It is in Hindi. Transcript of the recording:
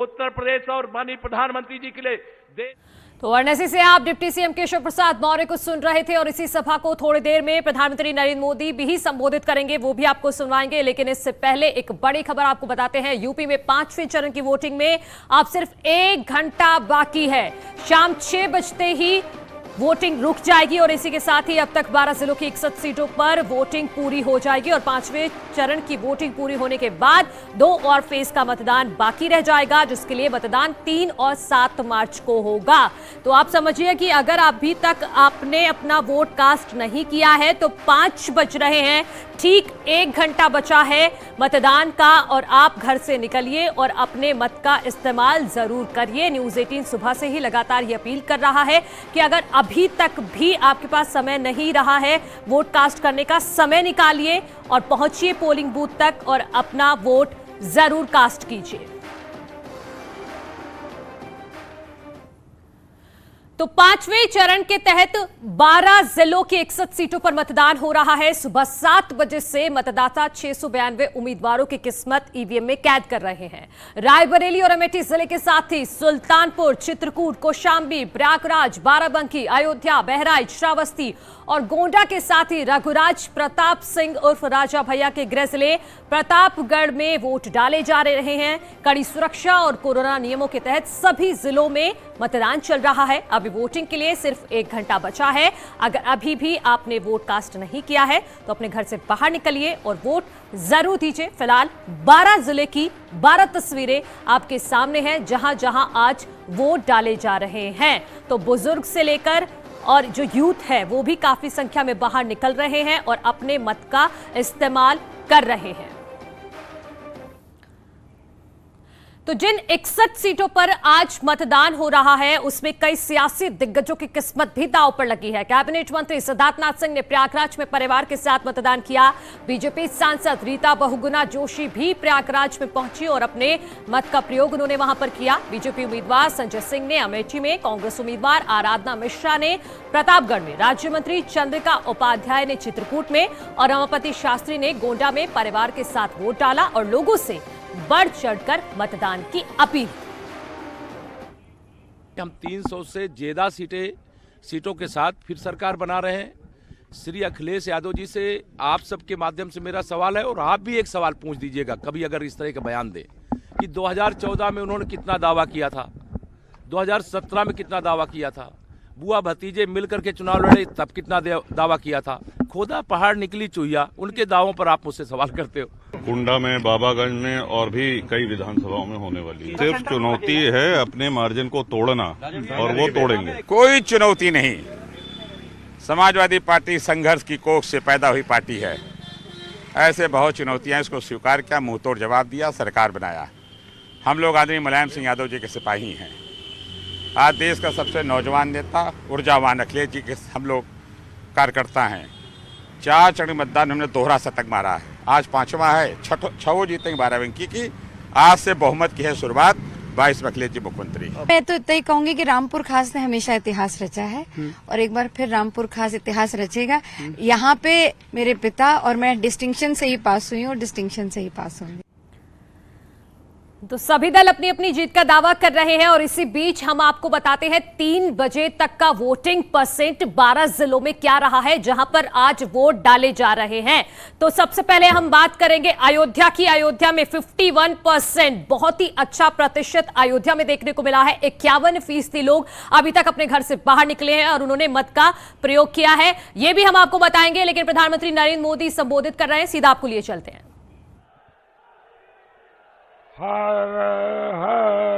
उत्तर प्रदेश और माननीय प्रधानमंत्री जी के लिए तो वाराणसी से आप डिप्टी सीएम केशव प्रसाद मौर्य को सुन रहे थे और इसी सभा को थोड़ी देर में प्रधानमंत्री नरेंद्र मोदी भी संबोधित करेंगे, वो भी आपको सुनवाएंगे। लेकिन इससे पहले एक बड़ी खबर आपको बताते हैं। यूपी में 5वें चरण की वोटिंग में अब सिर्फ 1 घंटा बाकी है। शाम 6 बजते ही वोटिंग रुक जाएगी और इसी के साथ ही अब तक 12 जिलों की 61 सीटों पर वोटिंग पूरी हो जाएगी और 5वें चरण की वोटिंग पूरी होने के बाद 2 और फेज का मतदान बाकी रह जाएगा, जिसके लिए मतदान 3 और 7 मार्च को होगा। तो आप समझिए कि अगर अभी तक आपने अपना वोट कास्ट नहीं किया है तो 5 बज रहे हैं, ठीक 1 घंटा बचा है मतदान का और आप घर से निकलिए और अपने मत का इस्तेमाल जरूर करिए। न्यूज़ 18 सुबह से ही लगातार ये अपील कर रहा है कि अगर अभी तक भी आपके पास समय नहीं रहा है वोट कास्ट करने का, समय निकालिए और पहुंचिए पोलिंग बूथ तक और अपना वोट जरूर कास्ट कीजिए। तो 5वें चरण के तहत 12 जिलों की 61 सीटों पर मतदान हो रहा है। सुबह 7 बजे से मतदाता 692 उम्मीदवारों की किस्मत ईवीएम में कैद कर रहे हैं। रायबरेली और अमेठी जिले के साथ ही सुल्तानपुर, चित्रकूट, कौशांबी, प्रयागराज, बाराबंकी, अयोध्या, बहराइच, श्रावस्ती और गोंडा के साथ ही रघुराज प्रताप सिंह उर्फ राजा भैया के गृह जिले प्रतापगढ़ में वोट डाले जा रहे हैं। कड़ी सुरक्षा और कोरोना नियमों के तहत सभी जिलों में मतदान चल रहा है। अभी वोटिंग के लिए सिर्फ 1 घंटा बचा है। अगर अभी भी आपने वोट कास्ट नहीं किया है तो अपने घर से बाहर निकलिए और वोट जरूर दीजिए। फिलहाल 12 जिले की 12 तस्वीरें आपके सामने हैं जहां जहां आज वोट डाले जा रहे हैं। तो बुजुर्ग से लेकर और जो यूथ है वो भी काफी संख्या में बाहर निकल रहे हैं और अपने मत का इस्तेमाल कर रहे हैं। तो जिन 61 सीटों पर आज मतदान हो रहा है उसमें कई सियासी दिग्गजों की किस्मत भी दांव पर लगी है। कैबिनेट मंत्री सिद्धार्थनाथ सिंह ने प्रयागराज में परिवार के साथ मतदान किया। बीजेपी सांसद रीता बहुगुणा जोशी भी प्रयागराज में पहुंची और अपने मत का प्रयोग उन्होंने वहां पर किया। बीजेपी उम्मीदवार संजय सिंह ने अमेठी में, कांग्रेस उम्मीदवार आराधना मिश्रा ने प्रतापगढ़ में, राज्य मंत्री चंद्रिका उपाध्याय ने चित्रकूट में और रमापति शास्त्री ने गोंडा में परिवार के साथ वोट डाला और लोगों से बढ़ चढ़कर मतदान की अपील। हम 300 से ज्यादा सीटों के साथ फिर सरकार बना रहे हैं। श्री अखिलेश यादव जी से आप सबके माध्यम से मेरा सवाल है और आप भी एक सवाल पूछ दीजिएगा कभी अगर इस तरह का बयान दे कि 2014 में उन्होंने कितना दावा किया था, 2017 में कितना दावा किया था, बुआ भतीजे मिलकर के चुनाव लड़े तब कितना दावा किया था। खोदा पहाड़ निकली चुहिया, उनके दावों पर आप मुझसे सवाल करते हो। कुंडा में, बाबागंज में और भी कई विधानसभाओं में होने वाली है। सिर्फ चुनौती है अपने मार्जिन को तोड़ना और वो तोड़ेंगे। कोई चुनौती नहीं। समाजवादी पार्टी संघर्ष की कोख से पैदा हुई पार्टी है। ऐसे बहुत चुनौतियां, इसको स्वीकार किया, मुंह तोड़ जवाब दिया, सरकार बनाया। हम लोग आदमी मुलायम सिंह यादव जी के सिपाही हैं। आज देश का सबसे नौजवान नेता ऊर्जावान अखिलेश जी के हम लोग कार्यकर्ता हैं। 4 चरण मतदान हमने दोहरा शतक मारा है, आज 5वां है। 6 जीतेंगे बाराबंकी की। आज से बहुमत की है शुरुआत। 22 में अखिलेश जी मुख्यमंत्री। मैं तो इतना ही कहूंगी कि रामपुर खास ने हमेशा इतिहास रचा है और एक बार फिर रामपुर खास इतिहास रचेगा। यहाँ पे मेरे पिता और मैं डिस्टिंक्शन से ही पास हुई हूँ और डिस्टिंक्शन से ही पास होंगे। तो सभी दल अपनी अपनी जीत का दावा कर रहे हैं और इसी बीच हम आपको बताते हैं 3 बजे तक का वोटिंग परसेंट 12 जिलों में क्या रहा है जहां पर आज वोट डाले जा रहे हैं। तो सबसे पहले हम बात करेंगे अयोध्या की। अयोध्या में 51%, बहुत ही अच्छा प्रतिशत अयोध्या में देखने को मिला है। 51% लोग अभी तक अपने घर से बाहर निकले हैं और उन्होंने मत का प्रयोग किया है। यह भी हम आपको बताएंगे, लेकिन प्रधानमंत्री नरेंद्र मोदी संबोधित कर रहे हैं, सीधा आपको लिए चलते हैं।